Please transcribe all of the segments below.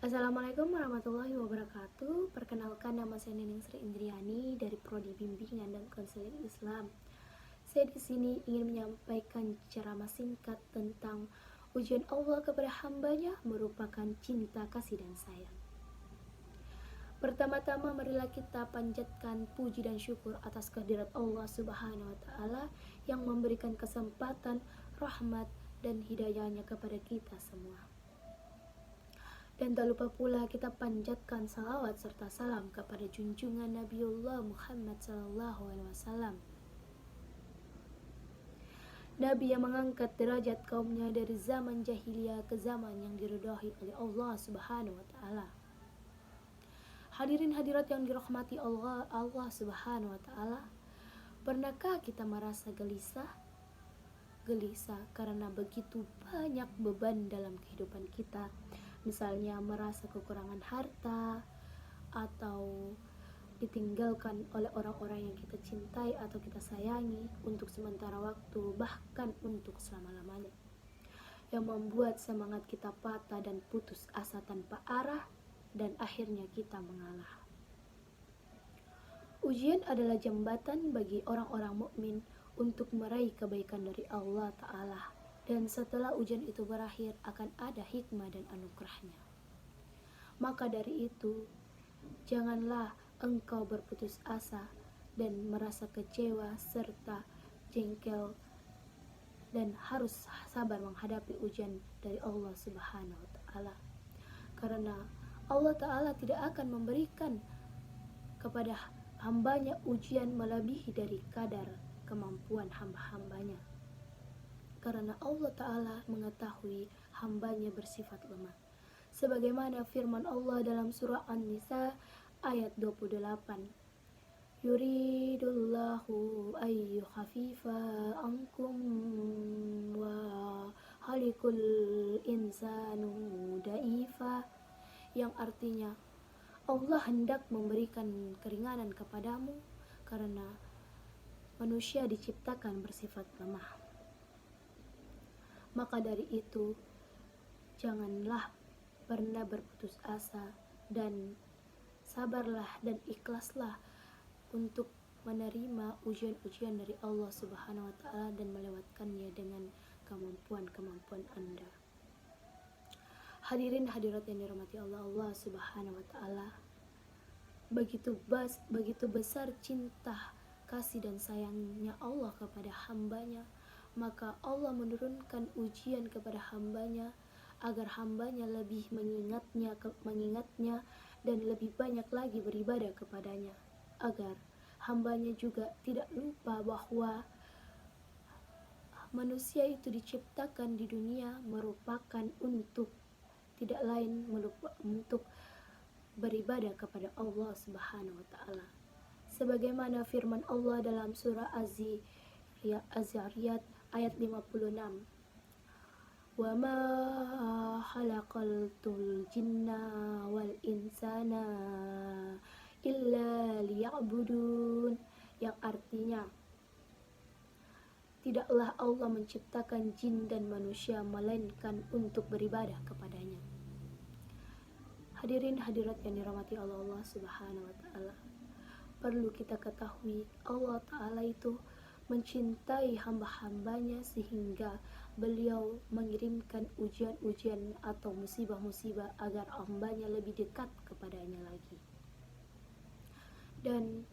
Assalamualaikum warahmatullahi wabarakatuh. Perkenalkan, nama saya Neneng Sri Indriani dari Prodi Bimbingan dan Konseling Islam. Saya di sini ingin menyampaikan ceramah singkat tentang ujian Allah kepada hambanya merupakan cinta, kasih, dan sayang. Pertama-tama marilah kita panjatkan puji dan syukur atas kehadirat Allah Subhanahu wa Ta'ala yang memberikan kesempatan, rahmat, dan hidayahnya kepada kita semua. Dan tak lupa pula kita panjatkan salawat serta salam kepada junjungan Nabiullah Muhammad SAW, Nabi yang mengangkat derajat kaumnya dari zaman jahiliyah ke zaman yang diridhai oleh Allah Subhanahu wa Ta'ala. Hadirin hadirat yang dirahmati Allah Subhanahu wa Ta'ala, pernahkah kita merasa gelisah karena begitu banyak beban dalam kehidupan kita? Misalnya merasa kekurangan harta, atau ditinggalkan oleh orang-orang yang kita cintai atau kita sayangi untuk sementara waktu, bahkan untuk selama-lamanya, yang membuat semangat kita patah dan putus asa tanpa arah, dan akhirnya kita mengalah. Ujian adalah jembatan bagi orang-orang mukmin untuk meraih kebaikan dari Allah Ta'ala, dan setelah ujian itu berakhir akan ada hikmah dan anugerahnya. Maka dari itu, janganlah engkau berputus asa dan merasa kecewa serta jengkel, dan harus sabar menghadapi ujian dari Allah Subhanahu wa Ta'ala, karena Allah Ta'ala tidak akan memberikan kepada hambanya ujian melebihi dari kadar kemampuan hamba-hambanya, karena Allah Ta'ala mengetahui hambanya bersifat lemah, sebagaimana firman Allah dalam surah An-Nisa ayat 28, yuridullahu ayyukhafifa ankum wa halikul insanu da'ifa, yang artinya Allah hendak memberikan keringanan kepadamu karena manusia diciptakan bersifat lemah. Maka dari itu, janganlah pernah berputus asa, dan sabarlah dan ikhlaslah untuk menerima ujian-ujian dari Allah Subhanahu wa Ta'ala dan melewatkannya dengan kemampuan-kemampuan Anda. Hadirin hadirat yang dirahmati Allah Subhanahu wa Ta'ala, begitu besar cinta, kasih, dan sayangnya Allah kepada hambanya, maka Allah menurunkan ujian kepada hambanya agar hambanya lebih mengingatnya dan lebih banyak lagi beribadah kepadanya, agar hambanya juga tidak lupa bahwa manusia itu diciptakan di dunia merupakan untuk tidak lain untuk beribadah kepada Allah Subhanahu wa Ta'ala, sebagaimana firman Allah dalam surah Az-Zariyat ayat 56, wa ma khalaqatul jinna wal insana illa liya'budun, yang artinya tidaklah Allah menciptakan jin dan manusia melainkan untuk beribadah kepadanya. Hadirin hadirat yang dirahmati Allah Subhanahu wa Ta'ala, perlu kita ketahui Allah Ta'ala itu mencintai hamba-hambanya sehingga beliau mengirimkan ujian-ujian atau musibah-musibah agar hambanya lebih dekat kepadanya lagi. Dan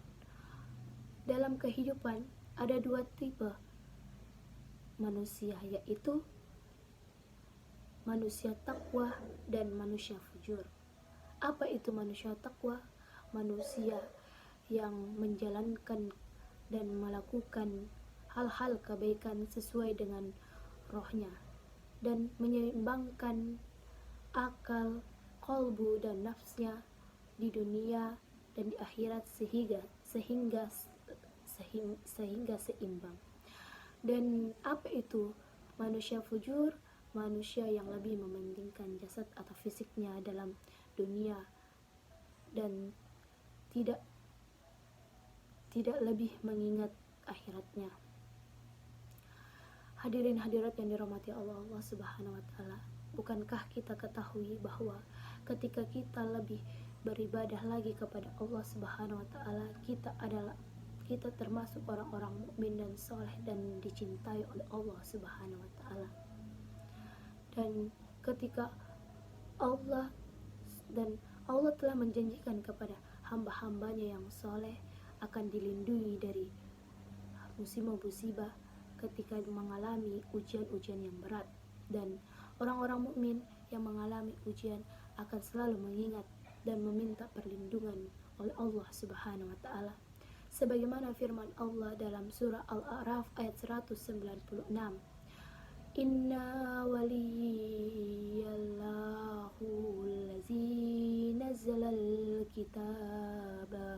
dalam kehidupan ada dua tipe manusia, yaitu manusia takwa dan manusia fujur. Apa itu manusia takwa? Manusia yang menjalankan dan melakukan hal-hal kebaikan sesuai dengan rohnya dan menyeimbangkan akal, kolbu, dan nafsnya di dunia dan di akhirat sehingga seimbang. Dan apa itu manusia fujur? Manusia yang lebih mementingkan jasad atau fisiknya dalam dunia dan tidak lebih mengingat akhiratnya. Hadirin hadirat yang dirahmati Allah Subhanahu wa Ta'ala, bukankah kita ketahui bahwa ketika kita lebih beribadah lagi kepada Allah Subhanahu wa taala, kita termasuk orang-orang mukmin dan soleh dan dicintai oleh Allah Subhanahu wa taala. Dan ketika Allah telah menjanjikan kepada hamba-hambanya yang soleh akan dilindungi dari musibah-musibah ketika mengalami ujian-ujian yang berat, dan orang-orang mukmin yang mengalami ujian akan selalu mengingat dan meminta perlindungan oleh Allah Subhanahu wa taala. Sebagaimana firman Allah dalam surah Al-A'raf ayat 196, Inna waliyallahu allazi nazzalal kitaba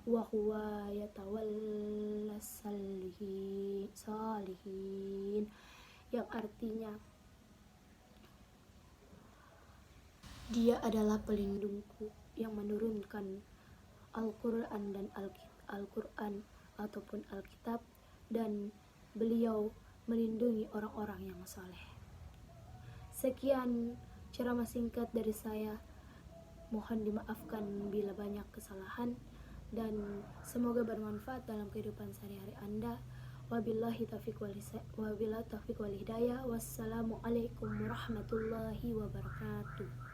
wa huwa yatawallas salihin, yang artinya Dia adalah pelindungku yang menurunkan Al-Quran dan Al-Quran ataupun Alkitab, dan beliau melindungi orang-orang yang saleh. Sekian ceramah singkat dari saya. Mohon dimaafkan bila banyak kesalahan, dan semoga bermanfaat dalam kehidupan sehari-hari Anda. Wabillahi taufiq wal hidayah. Wassalamualaikum warahmatullahi wabarakatuh.